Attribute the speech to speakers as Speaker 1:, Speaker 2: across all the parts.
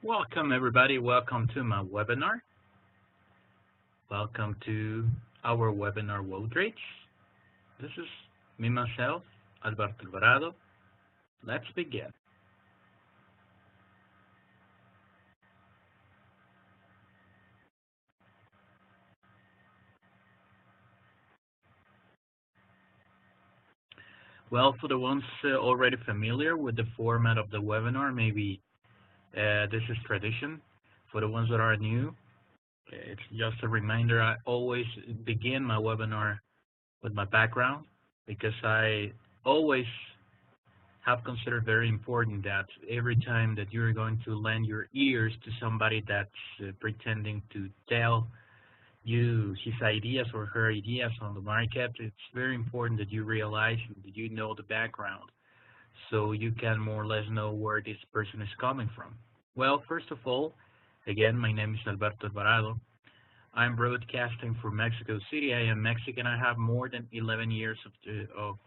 Speaker 1: Welcome, everybody. Welcome to my webinar. Welcome to our webinar, WoW Trades. This is me, myself, Alberto Alvarado. Let's begin. Well, for the ones already familiar with the format of the webinar, maybe this is tradition. For the ones that are new, it's just a reminder. I always begin my webinar with my background because I always have considered very important that every time that you're going to lend your ears to somebody that's pretending to tell you his ideas or her ideas on the market, it's very important that you realize that you know the background so you can more or less know where this person is coming from. Well, first of all, again, my name is Alberto Alvarado. I'm broadcasting from Mexico City. I am Mexican. I have more than 11 years of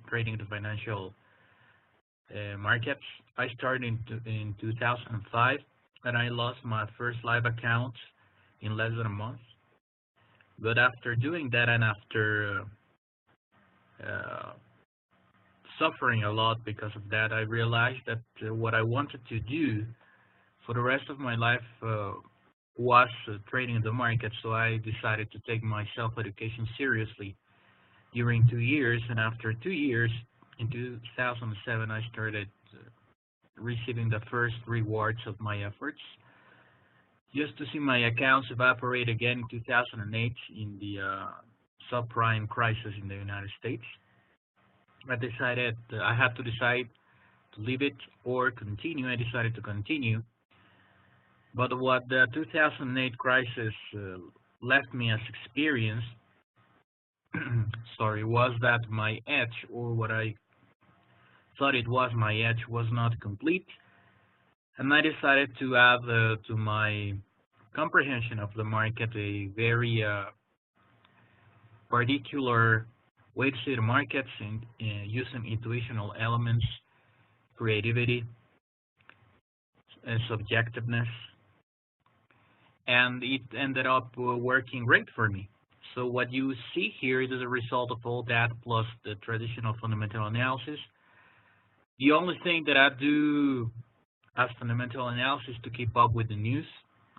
Speaker 1: trading the financial markets. I started in 2005, and I lost my first live account in less than a month. But after doing that and after uh, suffering a lot because of that, I realized that what I wanted to do for the rest of my life was trading the market. So I decided to take my self-education seriously during 2 years. And after 2 years, in 2007, I started receiving the first rewards of my efforts. Just to see my accounts evaporate again in 2008 in the subprime crisis in the United States, I decided I had to decide to leave it or continue. I decided to continue. But what the 2008 crisis left me as experience, sorry, was that my edge, or what I thought it was my edge, was not complete. And I decided to add to my comprehension of the market a very particular way to see the markets in using intuitional elements, creativity, and subjectiveness, and it ended up working great for me. So what you see here is a result of all that plus the traditional fundamental analysis. The only thing that I do as fundamental analysis to keep up with the news,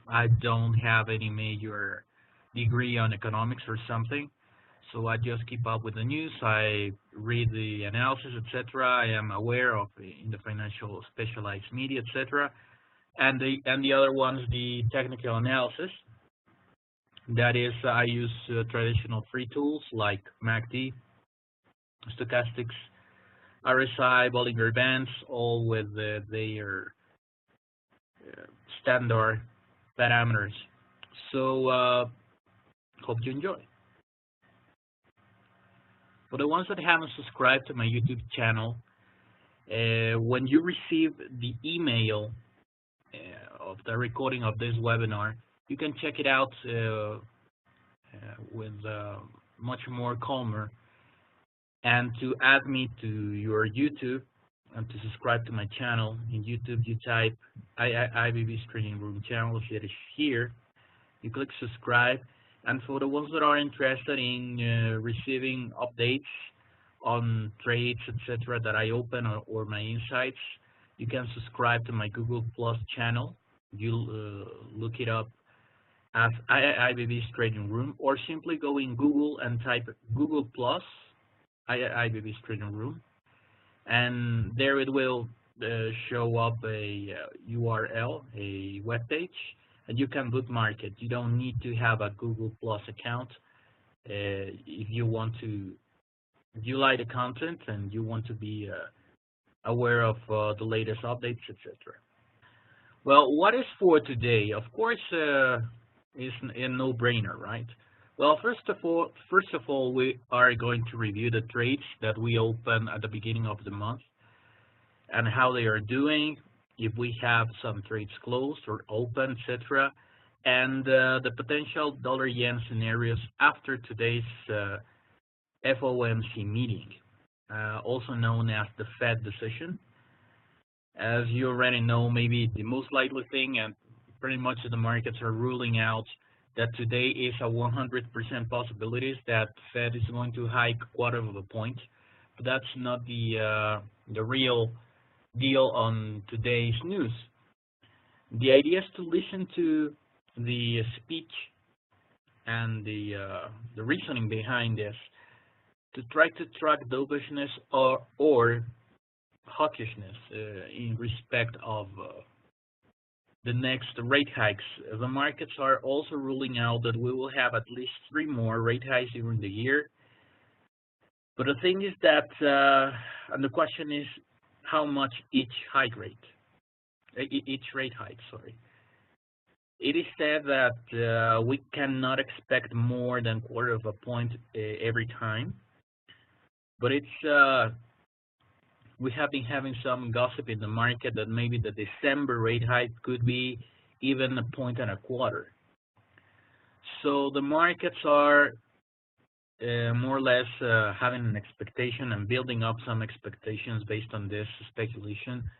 Speaker 1: I don't have any major degree on economics or something. So I just keep up with the news. I read the analysis, etc. I am aware of in the financial specialized media, etc. And the other one is the technical analysis. That is, I use traditional free tools like MACD, stochastics, RSI, Bollinger Bands, all with their standard parameters. So hope you enjoy. For the ones that haven't subscribed to my YouTube channel, when you receive the email of the recording of this webinar, you can check it out with much more calmer. And to add me to your YouTube and to subscribe to my channel, in YouTube you type IBB's Trading Room channel, it is here. You click subscribe, and for the ones that are interested in receiving updates on trades, etc., that I open or my insights, you can subscribe to my Google Plus channel. You look it up as IBB's Trading Room, or simply go in Google and type Google Plus IBB's Trading Room, and there it will show up a URL, a web page, and you can bookmark it. You don't need to have a Google Plus account if you want to. If you like the content and you want to be aware of the latest updates, etc. Well, what is for today? Of course, it's a no-brainer, right? Well, first of all, we are going to review the trades that we open at the beginning of the month and how they are doing, if we have some trades closed or open, etc., and the potential dollar-yen scenarios after today's FOMC meeting, also known as the Fed decision. As you already know, maybe the most likely thing, and pretty much the markets are ruling out that today is a 100% possibilities that Fed is going to hike quarter of a point. But that's not the real deal on today's news. The idea is to listen to the speech and the reasoning behind this to try to track dovishness or hawkishness in respect of the next rate hikes. The markets are also ruling out that we will have at least three more rate hikes during the year. But the thing is that, and the question is, how much each hike rate, each rate hike, sorry. It is said that we cannot expect more than quarter of a point every time, but we have been having some gossip in the market that maybe the December rate hike could be even a point and a quarter. So the markets are more or less having an expectation and building up some expectations based on this speculation.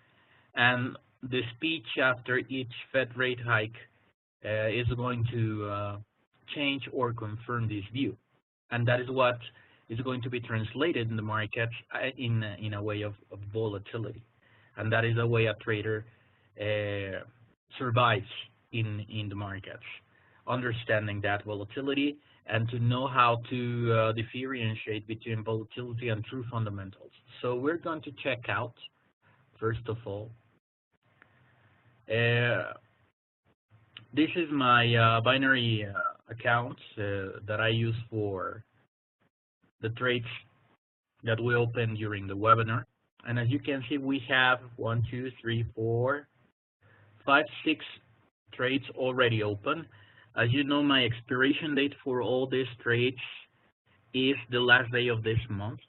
Speaker 1: And the speech after each Fed rate hike is going to change or confirm this view. And that is what is going to be translated in the markets in a way of volatility. And that is the way a trader survives in the markets, understanding that volatility and to know how to differentiate between volatility and true fundamentals. So we're going to check out, first of all, this is my binary account that I use for the trades that we open during the webinar. And as you can see, we have 1, 2, 3, 4, 5, 6 trades already open. As you know, my expiration date for all these trades is the last day of this month,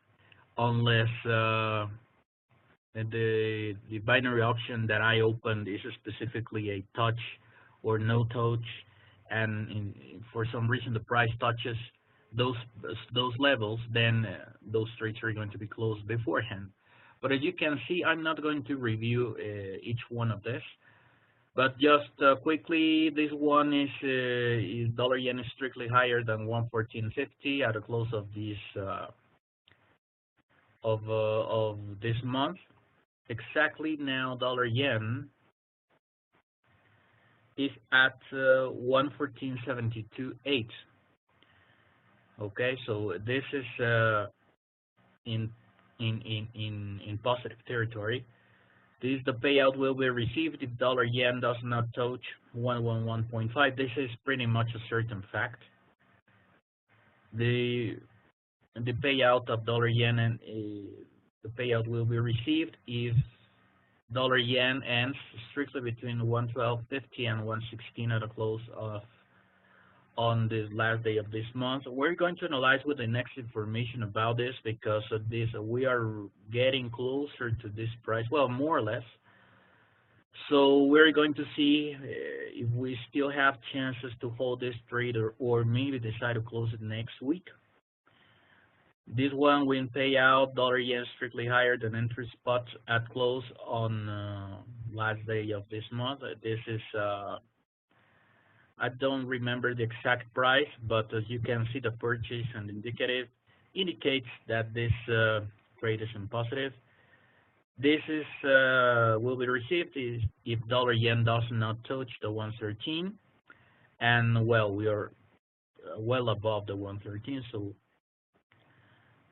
Speaker 1: unless the binary option that I opened is specifically a touch or no touch, and for some reason the price touches those levels, then those trades are going to be closed beforehand. But as you can see, I'm not going to review each one of this. But just quickly, this one is dollar yen is strictly higher than 114.50 at the close of this this month. Exactly now, dollar yen is at 114.72.8. Okay, so this is in positive territory. This the payout will be received if dollar yen does not touch 111.5. This is pretty much a certain fact. The payout of dollar yen and the payout will be received if dollar yen ends strictly between 112.50 and 116 at the close of on the last day of this month. We're going to analyze with the next information about this, because of this we are getting closer to this price, well, more or less. So we're going to see if we still have chances to hold this trade or maybe decide to close it next week. This one will pay out dollar yen strictly higher than entry spot at close on last day of this month. This is I don't remember the exact price, but as you can see, the purchase and indicative indicates that this trade is in positive. This is will be received if dollar yen does not touch the 113, and well, we are well above the 113, so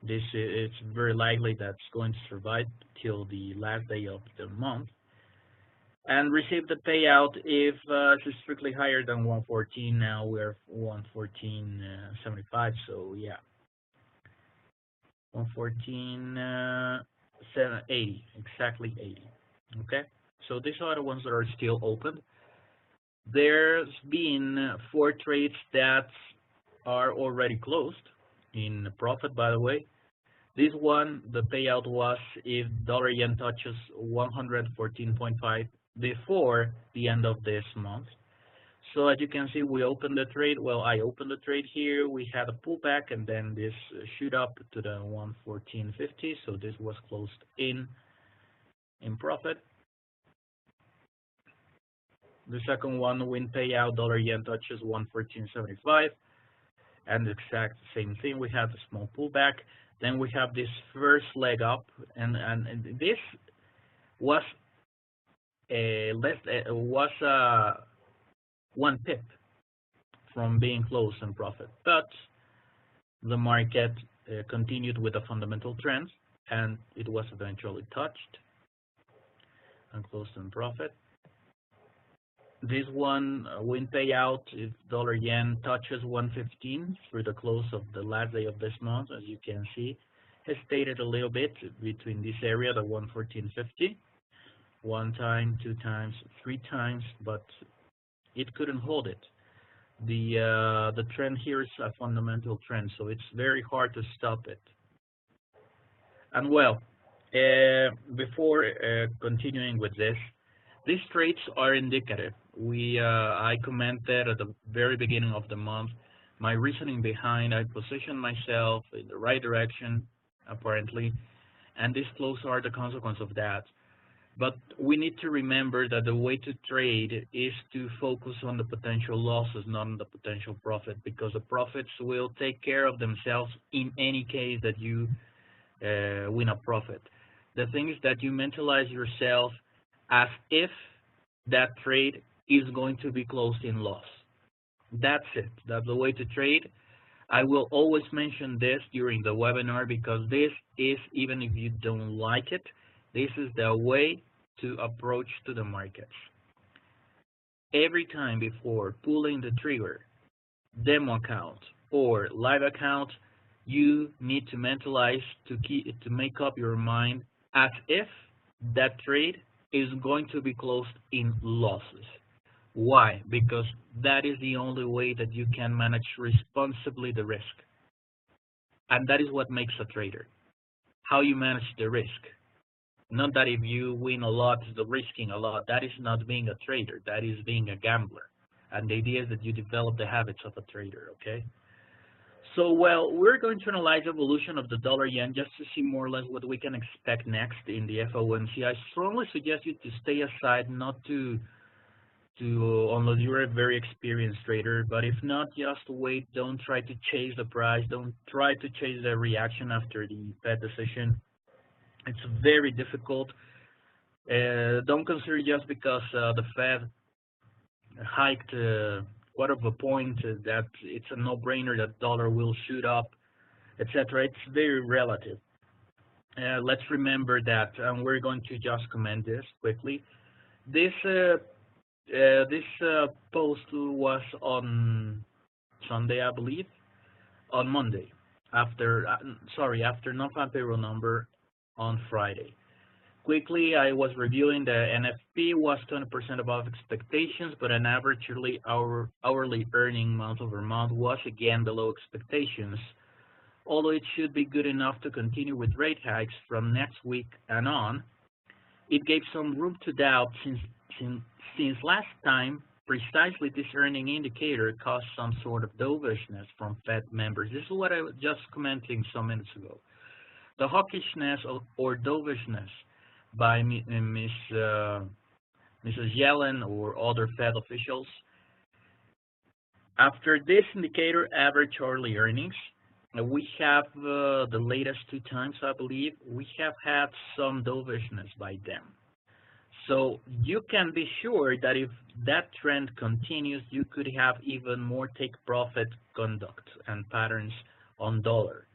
Speaker 1: this it's very likely that's going to survive till the last day of the month. And receive the payout if it's strictly higher than 114. Now we're 114.75. So yeah, 114.80, exactly 80. Okay. So these are the ones that are still open. There's been 4 trades that are already closed in profit, by the way. This one, the payout was if dollar yen touches 114.5 before the end of this month. So as you can see, we opened the trade. Well, I opened the trade here. We had a pullback, and then this shoot up to the 114.50. So this was closed in profit. The second one, win payout, dollar yen touches 114.75, and the exact same thing. We have a small pullback. Then we have this first leg up, and this was a less was 1 pip from being closed in profit, but the market continued with a fundamental trend, and it was eventually touched and closed in profit. This one win payout, if dollar yen touches 115 through the close of the last day of this month, as you can see, has stayed a little bit between this area, the 114.50, one time, two times, three times, but it couldn't hold it. The trend here is a fundamental trend, so it's very hard to stop it. And well, before continuing with this, these trades are indicative. I commented at the very beginning of the month my reasoning behind. I positioned myself in the right direction, apparently, and these flows are the consequence of that. But we need to remember that the way to trade is to focus on the potential losses, not on the potential profit, because the profits will take care of themselves in any case that you win a profit. The thing is that you mentalize yourself as if that trade is going to be closed in loss. That's it. That's the way to trade. I will always mention this during the webinar because this is, even if you don't like it, this is the way to approach to the markets. Every time before pulling the trigger, demo account or live account, you need to mentalize to make up your mind as if that trade is going to be closed in losses. Why? Because that is the only way that you can manage responsibly the risk. And that is what makes a trader. How you manage the risk. Not that if you win a lot, the risking a lot. That is not being a trader. That is being a gambler. And the idea is that you develop the habits of a trader, okay? So, well, we're going to analyze evolution of the dollar yen just to see more or less what we can expect next in the FOMC. I strongly suggest you to stay aside, not to unless you're a very experienced trader, but if not, just wait. Don't try to chase the price. Don't try to chase the reaction after the Fed decision. It's very difficult. Don't consider just because the Fed hiked quarter of a point that it's a no-brainer that dollar will shoot up, etc. It's very relative. Let's remember that, and we're going to just comment this quickly. This post was on Sunday, I believe, on Monday, after non-farm payroll number on Friday. Quickly, I was reviewing the NFP was 20% above expectations, but an average hourly earning month over month was again below expectations, although it should be good enough to continue with rate hikes from next week and on. It gave some room to doubt since last time precisely this earning indicator caused some sort of dovishness from Fed members. This is what I was just commenting some minutes ago. The hawkishness or dovishness by Mrs. Yellen or other Fed officials. After this indicator, average hourly earnings, we have the latest 2 times, I believe, we have had some dovishness by them. So you can be sure that if that trend continues, you could have even more take-profit conduct and patterns on dollar.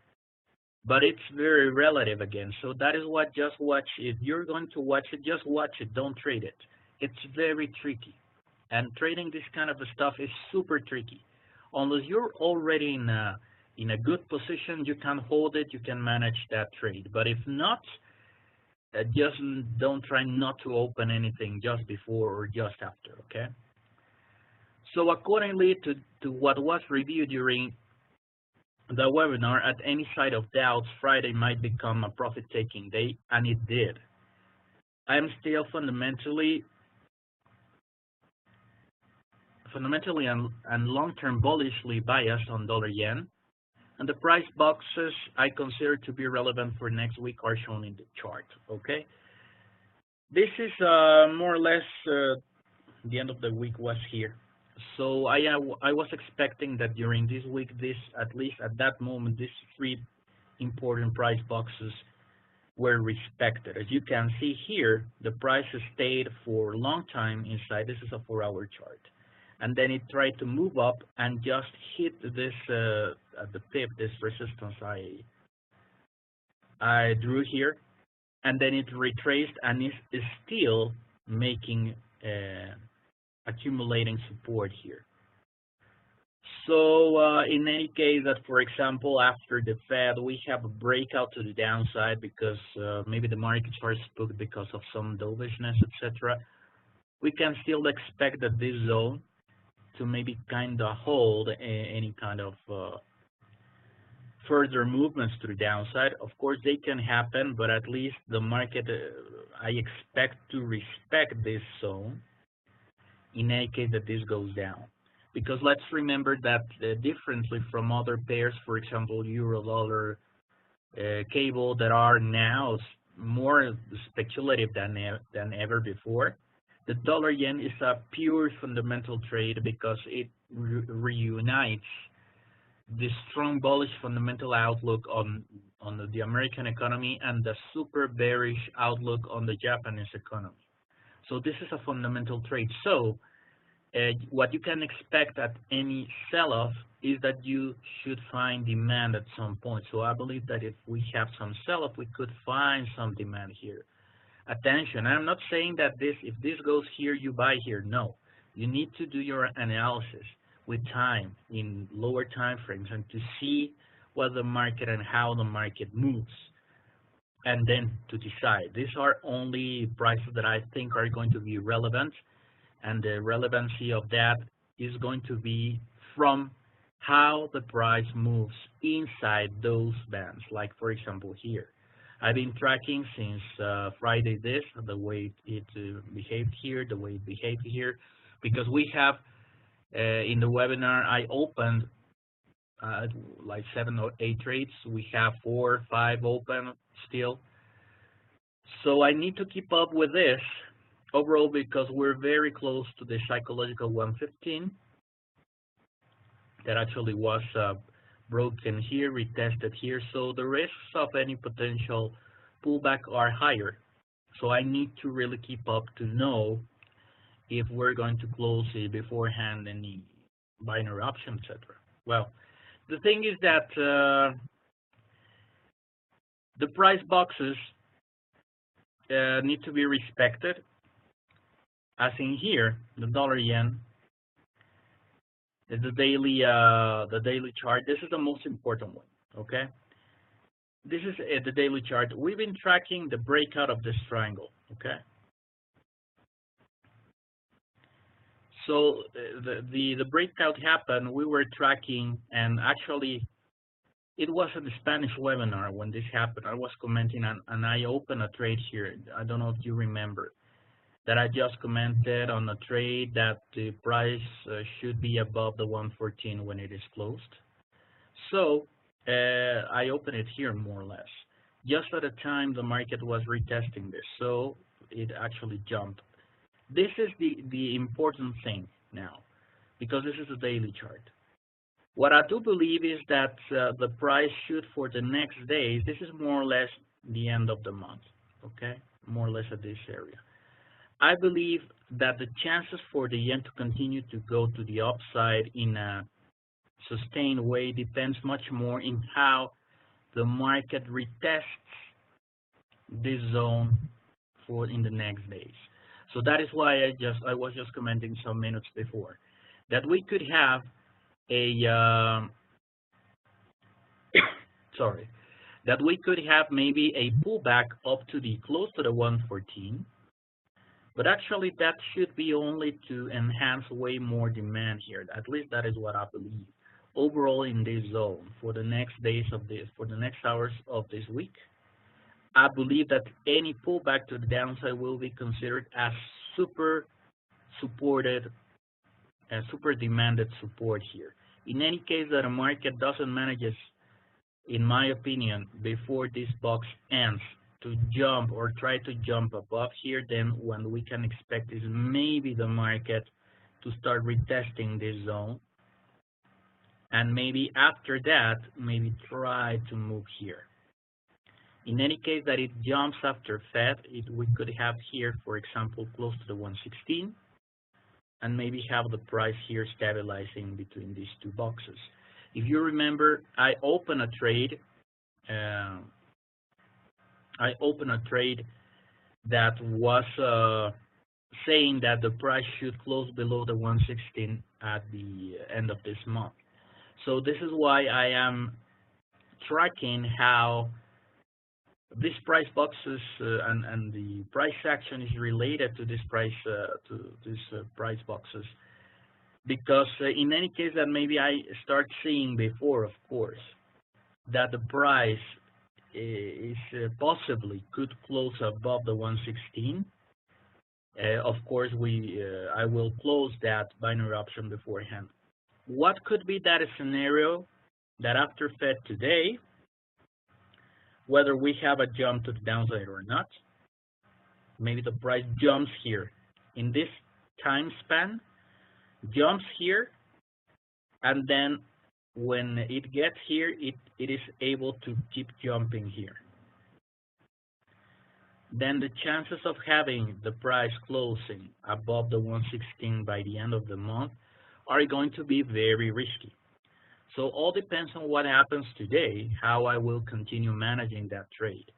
Speaker 1: But it's very relative again. So that is what, just watch. If you're going to watch it, just watch it. Don't trade it. It's very tricky. And trading this kind of stuff is super tricky. Unless you're already in a good position, you can hold it, you can manage that trade. But if not, just don't try not to open anything just before or just after, okay? So accordingly to what was reviewed during the webinar, at any side of doubts, Friday might become a profit-taking day, and it did. I am still fundamentally and long-term bullishly biased on dollar yen, and the price boxes I consider to be relevant for next week are shown in the chart, okay? This is more or less the end of the week was here. So I was expecting that during this week, this at least at that moment, these three important price boxes were respected. As you can see here, the price stayed for a long time inside. This is a 4-hour chart. And then it tried to move up and just hit this at the pip, this resistance I drew here, and then it retraced and is still making accumulating support here. So in any case, that for example, after the Fed, we have a breakout to the downside because maybe the markets are spooked because of some dovishness, etc. We can still expect that this zone to maybe kind of hold any kind of further movements to the downside. Of course, they can happen, but at least the market, I expect to respect this zone in any case that this goes down. Because let's remember that differently from other pairs, for example, euro dollar, cable, that are now more speculative than ever before, the dollar yen is a pure fundamental trade because it reunites the strong bullish fundamental outlook on the American economy and the super bearish outlook on the Japanese economy. So this is a fundamental trade. So what you can expect at any sell-off is that you should find demand at some point. So I believe that if we have some sell-off, we could find some demand here. Attention, I'm not saying that if this goes here, you buy here. No, you need to do your analysis with time in lower time frames and to see what the market and how the market moves, and then to decide. These are only prices that I think are going to be relevant, and the relevancy of that is going to be from how the price moves inside those bands. Like for example here, I've been tracking since Friday the way it behaved here, the way it behaved here, because we have in the webinar I opened like 7 or 8 trades. We have 4 or 5 open still. So I need to keep up with this overall because we're very close to the psychological 115 that actually was broken here, retested here. So the risks of any potential pullback are higher. So I need to really keep up to know if we're going to close it beforehand, any binary option, etc. Well, the thing is that the price boxes need to be respected. As in here, the dollar yen, the daily chart. This is the most important one. Okay, this is the daily chart. We've been tracking the breakout of this triangle. Okay, so the breakout happened. We were tracking, and actually, it was a Spanish webinar when this happened. I was commenting, and I opened a trade here. I don't know if you remember that I just commented on a trade that the price should be above the 114 when it is closed. So I opened it here more or less, just at the time the market was retesting this. So it actually jumped. This is the important thing now, because this is a daily chart. What I do believe is that the price should, for the next days, this is more or less the end of the month, okay, more or less at this area. I believe that the chances for the yen to continue to go to the upside in a sustained way depends much more in how the market retests this zone in the next days. So that is why I was just commenting some minutes before that we could have a that we could have maybe a pullback up to the close to the 114. But actually, that should be only to enhance way more demand here. At least that is what I believe. Overall, in this zone, for the next days of this, for the next hours of this week, I believe that any pullback to the downside will be considered as super supported and super demanded support here. In any case that a market doesn't manage, in my opinion, before this box ends jump or try to jump above here, then what we can expect is maybe the market to start retesting this zone, and maybe after that, maybe try to move here. In any case that it jumps after Fed, we could have here, for example, close to the 116, and maybe have the price here stabilizing between these two boxes. If you remember, I opened a trade. That was saying that the price should close below the 116 at the end of this month. So this is why I am tracking how these price boxes and the price action is related to this price boxes, because in any case that maybe I start seeing before, of course, that the price is possibly could close above the 116. Of course, I will close that binary option beforehand. What could be that scenario that after Fed today, whether we have a jump to the downside or not, maybe the price jumps here in this time span, jumps here, and then when it gets here, it is able to keep jumping here. Then the chances of having the price closing above the 116 by the end of the month are going to be very risky. So all depends on what happens today, how I will continue managing that trade.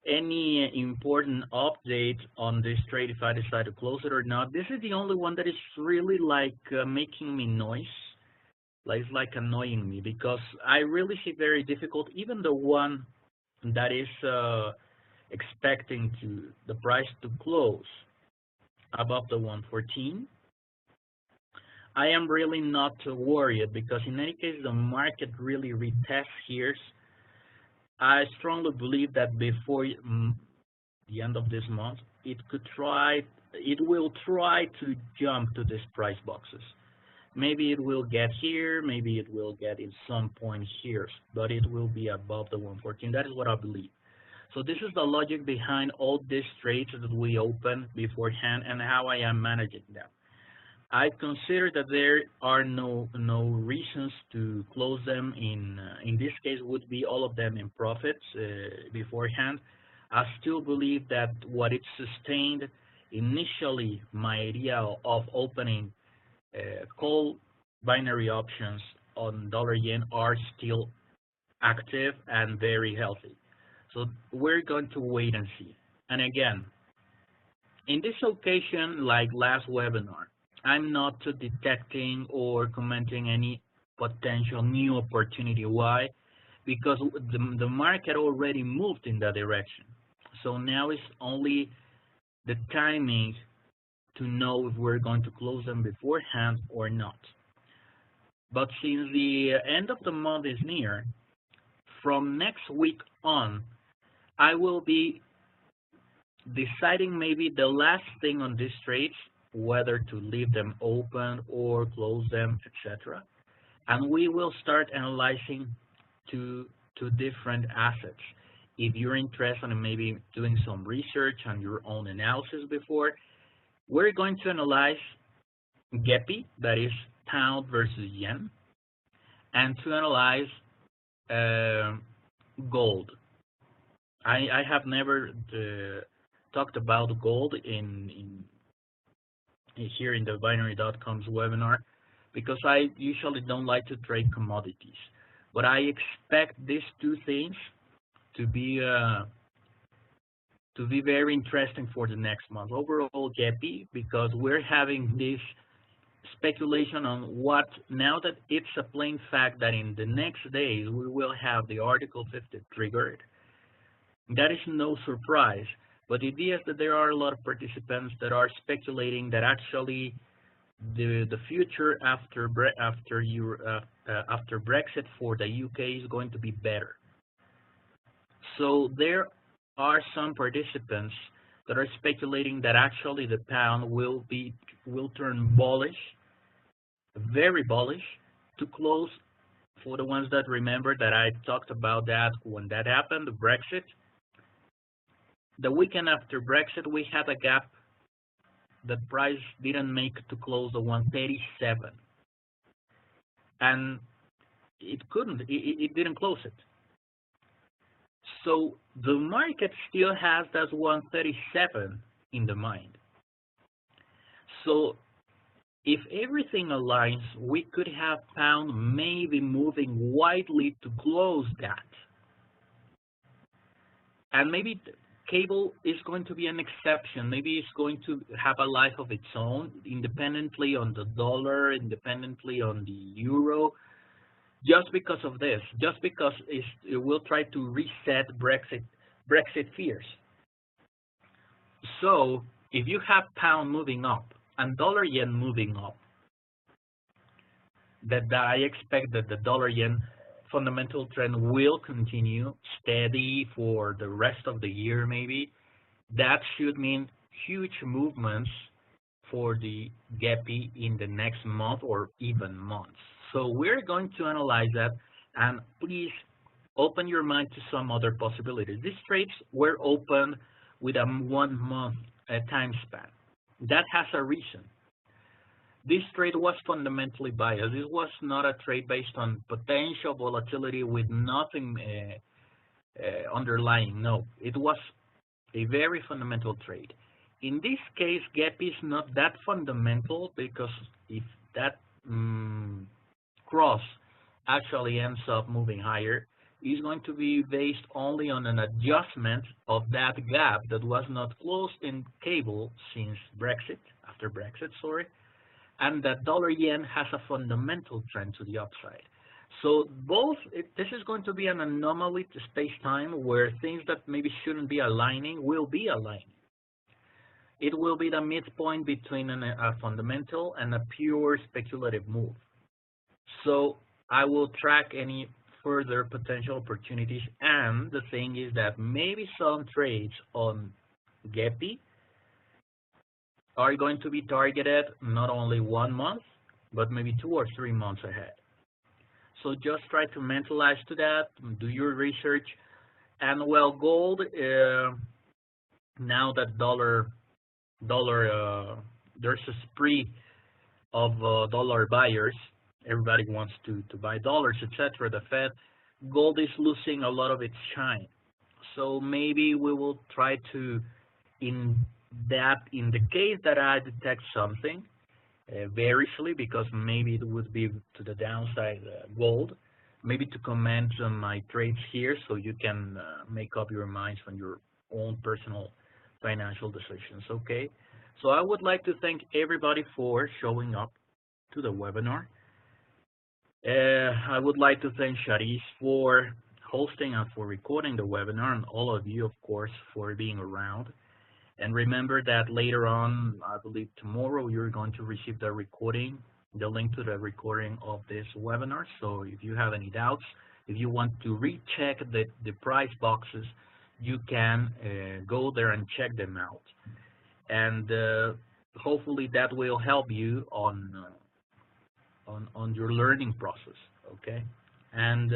Speaker 1: Any important update on this trade, if I decide to close it or not, this is the only one that is really like making me noise. It's like annoying me, because I really see very difficult, even the one that is expecting the price to close above the 114. I am really not worried, because in any case the market really retests here. I strongly believe that before the end of this month, it will try to jump to these price boxes. Maybe it will get here, maybe it will get in some point here, but it will be above the 114. That is what I believe. So this is the logic behind all these trades that we open beforehand and how I am managing them. I consider that there are no reasons to close them. In this case, would be all of them in profits beforehand. I still believe that what it sustained initially, my idea of opening call binary options on dollar yen, are still active and very healthy. So we're going to wait and see. And again, in this occasion, like last webinar, I'm not detecting or commenting any potential new opportunity. Why? Because the market already moved in that direction. So now it's only the timing to know if we're going to close them beforehand or not. But since the end of the month is near, from next week on, I will be deciding maybe the last thing on these trades, whether to leave them open or close them, etc. And we will start analyzing two different assets. If you're interested in maybe doing some research on your own analysis before, we're going to analyze GEPI, that is pound versus yen, and to analyze gold. I have never talked about gold here in the binary.com's webinar, because I usually don't like to trade commodities. But I expect these two things to be very interesting for the next month. Overall, GEPI, because we're having this speculation on what, now that it's a plain fact that in the next days we will have the Article 50 triggered. That is no surprise. But the idea is that there are a lot of participants that are speculating that actually the future after Brexit for the UK is going to be better. So there are some participants that are speculating that actually the pound will turn bullish, very bullish, to close. For the ones that remember that I talked about that when that happened, the Brexit, The weekend after Brexit, we had a gap. The price didn't make to close the 137, and it couldn't. It didn't close it. So the market still has that 137 in the mind. So if everything aligns, we could have pound maybe moving widely to close that. And maybe cable is going to be an exception. Maybe it's going to have a life of its own, independently on the dollar, independently on the euro, just because of this, just because it will try to reset Brexit fears. So if you have pound moving up and dollar yen moving up, that I expect that the dollar yen fundamental trend will continue steady for the rest of the year maybe. That should mean huge movements for the GEPI in the next month or even months. So we're going to analyze that, and please open your mind to some other possibilities. These trades were opened with a 1 month time span. That has a reason. This trade was fundamentally biased. This was not a trade based on potential volatility with nothing underlying. No, it was a very fundamental trade. In this case, gap is not that fundamental because if that cross actually ends up moving higher, it's going to be based only on an adjustment of that gap that was not closed in cable since Brexit, after Brexit, sorry, and that dollar yen has a fundamental trend to the upside. So this is going to be an anomaly to space-time where things that maybe shouldn't be aligning will be aligning. It will be the midpoint between a fundamental and a pure speculative move. So I will track any further potential opportunities, and the thing is that maybe some trades on GEPI are going to be targeted not only 1 month, but maybe 2 or 3 months ahead. So just try to mentalize to that, do your research, and well, gold, now that there's a spree of dollar buyers, everybody wants to buy dollars, etc. The Fed, gold is losing a lot of its shine. So maybe we will try to, in the case that I detect something variously, because maybe it would be to the downside gold, maybe to comment on my trades here so you can make up your minds on your own personal financial decisions, okay? So I would like to thank everybody for showing up to the webinar. I would like to thank Charis for hosting and for recording the webinar, and all of you, of course, for being around. And remember that later on, I believe tomorrow, you're going to receive the recording, the link to the recording of this webinar. So if you have any doubts, if you want to recheck the price boxes, you can go there and check them out. And hopefully that will help you on your learning process, okay? And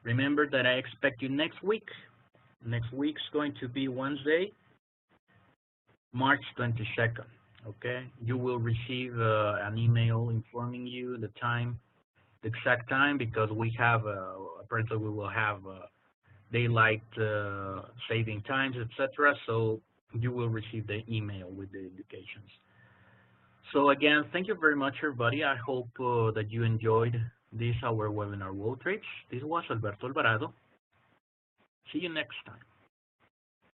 Speaker 1: remember that I expect you next week. Next week's going to be Wednesday, March 22nd, okay? You will receive an email informing you the time, the exact time, because we have, apparently we will have daylight saving times, etc. So you will receive the email with the indications. So again, thank you very much, everybody. I hope that you enjoyed this, our webinar, WoW Trades. This was Alberto Alvarado. See you next time.